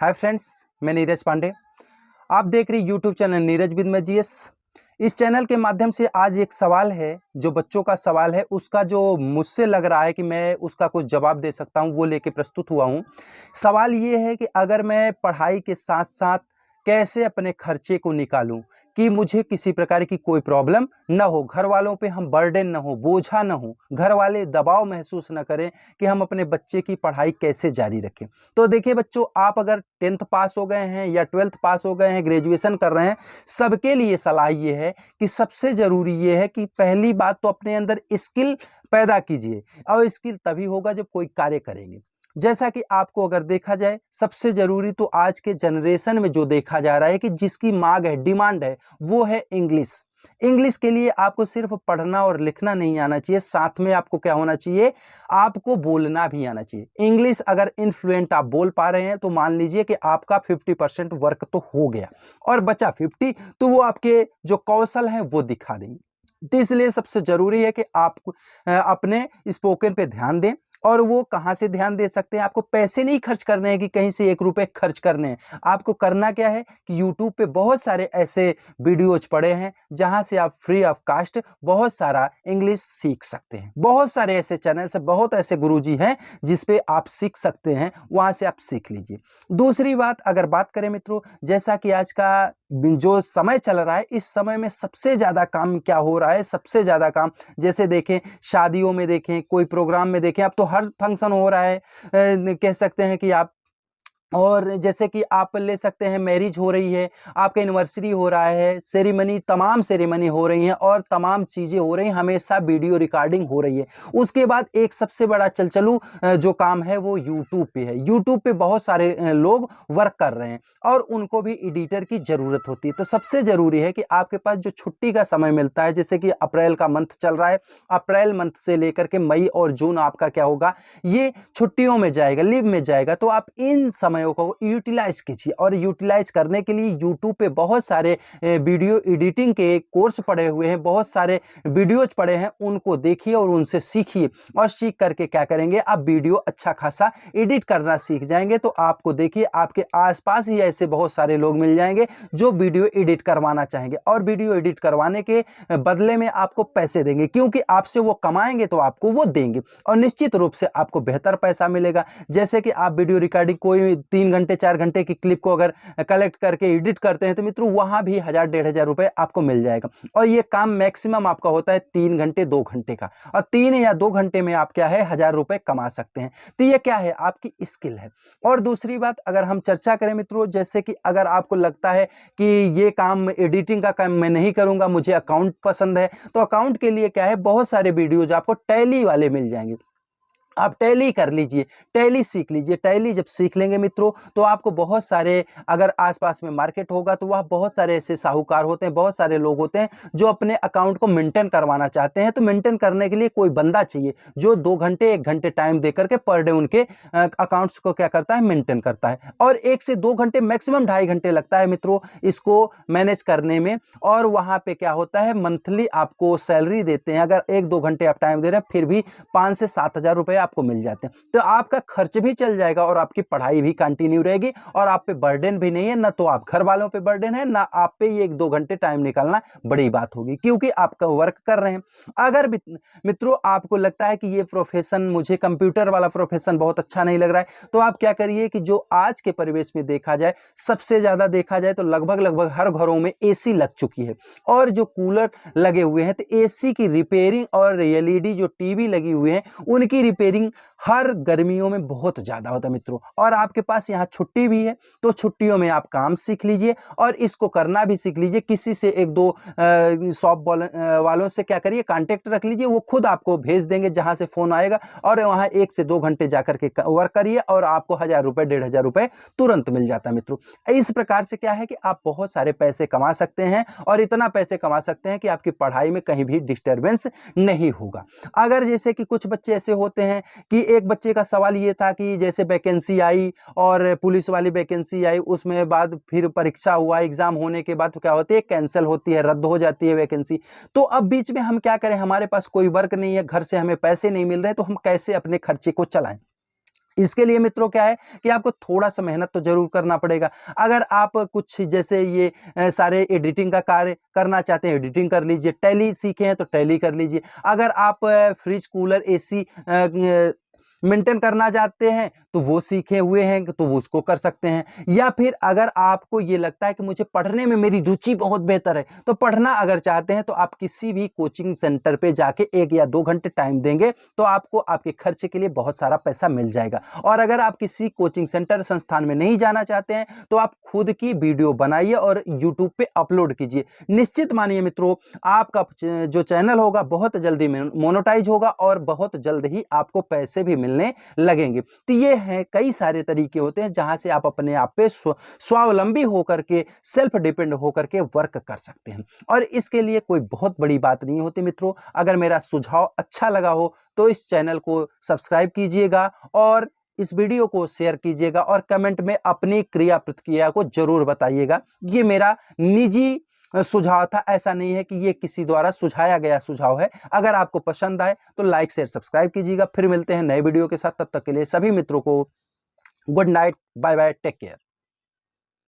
Hi friends, मैं नीरज पांडे। आप देख रहे यूट्यूब चैनल नीरज विद मैं जीएस। इस चैनल के माध्यम से आज एक सवाल है, जो बच्चों का सवाल है, उसका जो मुझसे लग रहा है कि मैं उसका कुछ जवाब दे सकता हूं, वो लेके प्रस्तुत हुआ हूं। सवाल ये है कि अगर मैं पढ़ाई के साथ साथ कैसे अपने खर्चे को निकालूं कि मुझे किसी प्रकार की कोई प्रॉब्लम ना हो, घर वालों पे हम बर्डन ना हो, बोझा ना हो, घर वाले दबाव महसूस ना करें कि हम अपने बच्चे की पढ़ाई कैसे जारी रखें। तो देखिए बच्चों, आप अगर 10th पास हो गए हैं या 12th पास हो गए हैं, ग्रेजुएशन कर रहे हैं, सबके लिए सलाह ये है कि सबसे जरूरी ये है कि पहली बात तो अपने अंदर स्किल पैदा कीजिए। और स्किल तभी होगा जब कोई कार्य करेंगे। जैसा कि आपको अगर देखा जाए, सबसे जरूरी तो आज के जनरेशन में जो देखा जा रहा है कि जिसकी मांग है, डिमांड है, वो है इंग्लिश। इंग्लिश के लिए आपको सिर्फ पढ़ना और लिखना नहीं आना चाहिए, साथ में आपको क्या होना चाहिए, आपको बोलना भी आना चाहिए। इंग्लिश अगर इन्फ्लुएंट आप बोल पा रहे हैं तो मान लीजिए कि आपका 50% वर्क तो हो गया, और बचा 50 तो वो आपके जो कौशल हैं वो दिखा देंगे। तो इसलिए सबसे जरूरी है कि आप अपने स्पोकन पे ध्यान दें। और वो कहाँ से ध्यान दे सकते हैं, आपको पैसे नहीं खर्च करने हैं कि कहीं से 1 रुपए खर्च करने हैं। आपको करना क्या है कि यूट्यूब पे बहुत सारे ऐसे वीडियोज पड़े हैं जहां से आप फ्री ऑफ कास्ट बहुत सारा इंग्लिश सीख सकते हैं। बहुत सारे ऐसे चैनल से, बहुत ऐसे गुरुजी हैं जिसपे आप सीख सकते हैं, वहां से आप सीख लीजिए। दूसरी बात, अगर बात करें मित्रों, जैसा कि आज का जो समय चल रहा है, इस समय में सबसे ज्यादा काम क्या हो रहा है, सबसे ज्यादा काम जैसे देखें, शादियों में देखें, कोई प्रोग्राम में देखें, अब तो हर फंक्शन हो रहा है। कह सकते हैं कि आप, और जैसे कि आप ले सकते हैं, मैरिज हो रही है, आपका एनिवर्सरी हो रहा है, सेरेमनी, तमाम सेरेमनी हो रही हैं और तमाम चीज़ें हो रही हैं, हमेशा वीडियो रिकॉर्डिंग हो रही है। उसके बाद एक सबसे बड़ा चलचलू जो काम है वो यूट्यूब पे है। यूट्यूब पे बहुत सारे लोग वर्क कर रहे हैं और उनको भी एडिटर की ज़रूरत होती है। तो सबसे ज़रूरी है कि आपके पास जो छुट्टी का समय मिलता है, जैसे कि अप्रैल का मंथ चल रहा है, अप्रैल मंथ से लेकर के मई और जून आपका क्या होगा, ये छुट्टियों में जाएगा, लीव में जाएगा। तो आप इन समय को यूटिलाइज कीजिए, और यूटिलाइज करने के लिए यूट्यूब पे बहुत सारे वीडियो एडिटिंग के कोर्स पड़े हुए हैं, बहुत सारे वीडियोज पड़े हैं, उनको देखिए और उनसे सीखिए। और सीख करके क्या करेंगे, आप वीडियो अच्छा खासा एडिट करना सीख जाएंगे। तो आपको देखिए, आपके आसपास ही ऐसे बहुत सारे लोग मिल जाएंगे जो वीडियो एडिट करवाना चाहेंगे, और वीडियो एडिट करवाने के बदले में आपको पैसे देंगे, क्योंकि आपसे वो कमाएंगे तो आपको वो देंगे, और निश्चित रूप से आपको बेहतर पैसा मिलेगा। जैसे कि आप वीडियो रिकॉर्डिंग कोई 3 घंटे 4 घंटे की क्लिप को अगर कलेक्ट करके एडिट करते हैं तो मित्रों वहां भी 1000-1500 रुपए आपको मिल जाएगा। और ये काम मैक्सिमम आपका होता है 3 घंटे 2 घंटे का, और 3 या 2 घंटे में आप क्या है 1000 रुपए कमा सकते हैं। तो ये क्या है, आपकी स्किल है। और दूसरी बात, अगर हम चर्चा करें मित्रों, जैसे कि अगर आपको लगता है कि ये काम, एडिटिंग का काम मैं नहीं करूंगा, मुझे अकाउंट पसंद है, तो अकाउंट के लिए क्या है, बहुत सारे वीडियोज आपको टैली वाले मिल जाएंगे। आप टैली कर लीजिए, टैली सीख लीजिए। टैली जब सीख लेंगे मित्रों तो आपको बहुत सारे, अगर आसपास में मार्केट होगा तो वह बहुत सारे ऐसे साहूकार होते हैं, बहुत सारे लोग होते हैं जो अपने अकाउंट को मेंटेन करवाना चाहते हैं। तो मेंटेन करने के लिए कोई बंदा चाहिए जो 2 घंटे 1 घंटे टाइम दे करके पर डे उनके अकाउंट्स को क्या करता है, मेंटेन करता है। और 1 से 2 घंटे, मैक्सिमम 2.5 घंटे लगता है मित्रों इसको मैनेज करने में। और वहां पे क्या होता है, मंथली आपको सैलरी देते हैं। अगर 1-2 घंटे आप टाइम दे रहे हैं, फिर भी 5 से 7 हजार रुपए आपको मिल जाते हैं। तो आपका खर्च भी चल जाएगा और आपकी पढ़ाई भी कंटिन्यू रहेगी, और आप पे बर्डन भी नहीं है, ना तो आप घर वालों पे बर्डन है, ना आप पे ये 1-2 घंटे टाइम निकालना बड़ी बात होगी, क्योंकि आपका वर्क कर रहे हैं। अगर मित्रों आपको लगता है कि ये प्रोफेशन, मुझे कंप्यूटर वाला प्रोफेशन बहुत अच्छा नहीं लग रहा है, तो आप क्या करिए कि जो आज के परिवेश में देखा जाए, सबसे ज्यादा देखा जाए तो लगभग हर घरों में एसी लग चुकी है, और जो कूलर लगे हुए हैं, तो एसी की रिपेयरिंग और एलईडी जो टीवी लगी हुई है उनकी रिपेयरिंग हर गर्मियों में बहुत ज्यादा होता है मित्रों। और आपके पास यहाँ छुट्टी भी है, तो छुट्टियों में आप काम सीख लीजिए और इसको करना भी सीख लीजिए। किसी से 1-2 शॉप वालों से क्या करिए, कांटेक्ट रख लीजिए, वो खुद आपको भेज देंगे जहां से फोन आएगा, और वहां 1 से 2 घंटे जाकर के वर्क करिए और आपको 1000 रुपए 1500 रुपए तुरंत मिल जाता है मित्रों। इस प्रकार से क्या है कि आप बहुत सारे पैसे कमा सकते हैं, और इतना पैसे कमा सकते हैं कि आपकी पढ़ाई में कहीं भी डिस्टर्बेंस नहीं होगा। अगर जैसे कि कुछ बच्चे ऐसे होते हैं कि एक बच्चे का सवाल ये था कि जैसे वैकेंसी आई और पुलिस वाली वैकेंसी आई, उसमें बाद फिर परीक्षा हुआ, एग्जाम होने के बाद तो क्या होती है, कैंसिल होती है, रद्द हो जाती है वैकेंसी। तो अब बीच में हम क्या करें, हमारे पास कोई वर्क नहीं है, घर से हमें पैसे नहीं मिल रहे, तो हम कैसे अपने खर्चे को चलाएं। इसके लिए मित्रों क्या है कि आपको थोड़ा सा मेहनत तो जरूर करना पड़ेगा। अगर आप कुछ जैसे ये सारे एडिटिंग का कार्य करना चाहते हैं, एडिटिंग कर लीजिए। टैली सीखे हैं तो टैली कर लीजिए। अगर आप फ्रिज, कूलर, एसी मेंटेन करना चाहते हैं तो वो सीखे हुए हैं तो वो उसको कर सकते हैं। या फिर अगर आपको ये लगता है कि मुझे पढ़ने में मेरी रुचि बहुत बेहतर है, तो पढ़ना अगर चाहते हैं तो आप किसी भी कोचिंग सेंटर पे जाके 1 या 2 घंटे टाइम देंगे तो आपको आपके खर्चे के लिए बहुत सारा पैसा मिल जाएगा। और अगर आप किसी कोचिंग सेंटर संस्थान में नहीं जाना चाहते हैं तो आप खुद की वीडियो बनाइए और यूट्यूब पे अपलोड कीजिए। निश्चित मानिए मित्रों, आपका जो चैनल होगा बहुत जल्दी मोनेटाइज होगा और बहुत जल्द ही आपको पैसे भी मिलने लगेंगे। तो ये है कई सारे तरीके होते हैं जहां से आप अपने आप पे स्वावलंबी होकर के, सेल्फ डिपेंड होकर के वर्क कर सकते हैं। और इसके लिए कोई बहुत बड़ी बात नहीं होती मित्रों। अगर मेरा सुझाव अच्छा लगा हो तो इस चैनल को सब्सक्राइब कीजिएगा और इस वीडियो को शेयर कीजिएगा और कमेंट में अपनी क्रिया प्रतिक्रिया को जरूर बताइएगा। ये मेरा निजी सुझाव था, ऐसा नहीं है कि ये किसी द्वारा सुझाया गया सुझाव है। अगर आपको पसंद आए तो लाइक शेयर सब्सक्राइब कीजिएगा। फिर मिलते हैं नए वीडियो के साथ, तब तक के लिए सभी मित्रों को good night, bye bye, take care.